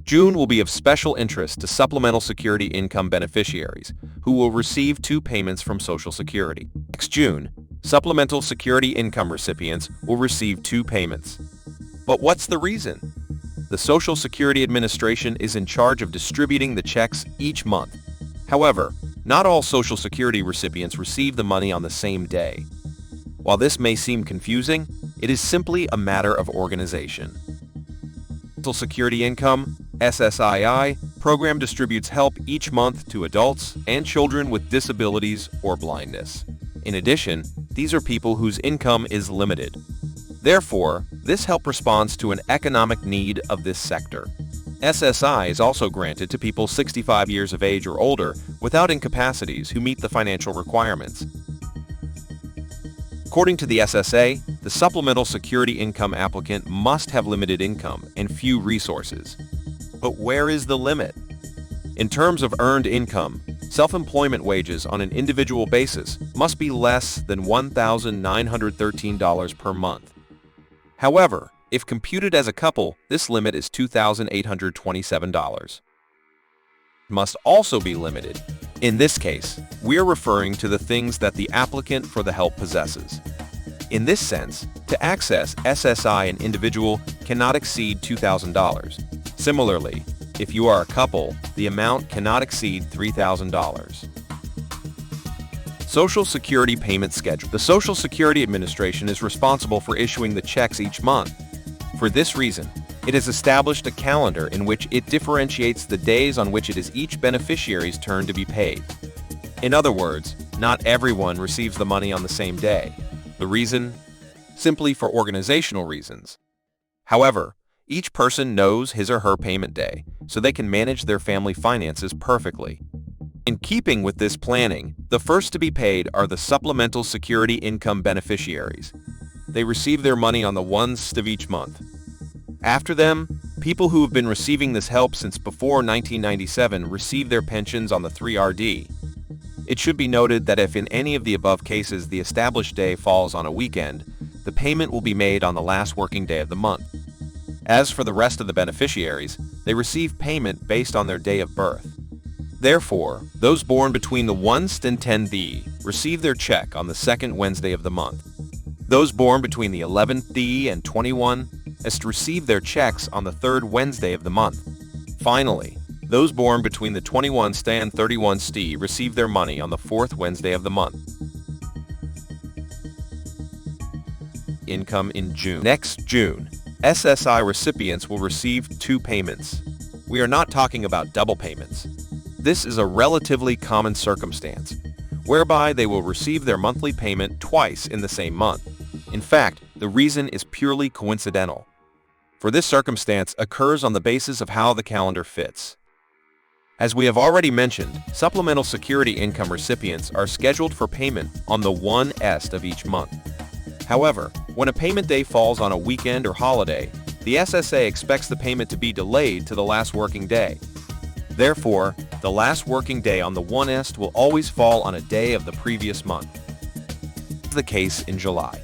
June will be of special interest to Supplemental Security Income beneficiaries, who will receive 2 payments from Social Security. Next June, Supplemental Security Income recipients will receive 2 payments. But what's the reason? The Social Security Administration is in charge of distributing the checks each month. However, not all Social Security recipients receive the money on the same day. While this may seem confusing, it is simply a matter of organization. Supplemental Security Income (SSII) program distributes help each month to adults and children with disabilities or blindness. In addition, these are people whose income is limited. Therefore, this help responds to an economic need of this sector. SSI is also granted to people 65 years of age or older without incapacities who meet the financial requirements. According to the SSA, the Supplemental Security Income applicant must have limited income and few resources. But where is the limit? In terms of earned income, self-employment wages on an individual basis must be less than $1,913 per month. However, if computed as a couple, this limit is $2,827. Must also be limited. In this case, we are referring to the things that the applicant for the help possesses. In this sense, to access SSI, an individual cannot exceed $2,000. Similarly, if you are a couple, the amount cannot exceed $3,000. Social Security Payment Schedule. The Social Security Administration is responsible for issuing the checks each month. For this reason, it has established a calendar in which it differentiates the days on which it is each beneficiary's turn to be paid. In other words, not everyone receives the money on the same day. The reason? Simply for organizational reasons. However, each person knows his or her payment day, so they can manage their family finances perfectly. In keeping with this planning, the first to be paid are the Supplemental Security Income beneficiaries. They receive their money on the 1st of each month. After them, people who have been receiving this help since before 1997 receive their pensions on the 3rd. It should be noted that if in any of the above cases the established day falls on a weekend, the payment will be made on the last working day of the month. As for the rest of the beneficiaries, they receive payment based on their day of birth. Therefore, those born between the 1st and 10th receive their check on the 2nd Wednesday of the month. Those born between the 11th and 21 is to receive their checks on the 3rd Wednesday of the month. Finally, those born between the 21st and 31st receive their money on the 4th Wednesday of the month. Income in June. Next June, SSI recipients will receive 2 payments. We are not talking about double payments. This is a relatively common circumstance, whereby they will receive their monthly payment twice in the same month. In fact, the reason is purely coincidental. For this circumstance occurs on the basis of how the calendar fits. As we have already mentioned, Supplemental Security Income recipients are scheduled for payment on the 1st of each month. However, when a payment day falls on a weekend or holiday, the SSA expects the payment to be delayed to the last working day. Therefore, the last working day on the 1st will always fall on a day of the previous month. This is the case in July.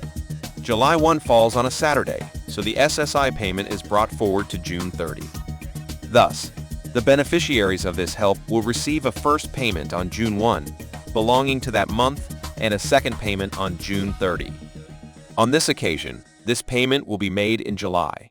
July 1 falls on a Saturday, so the SSI payment is brought forward to June 30. Thus, the beneficiaries of this help will receive a first payment on June 1, belonging to that month, and a second payment on June 30. On this occasion, this payment will be made in July.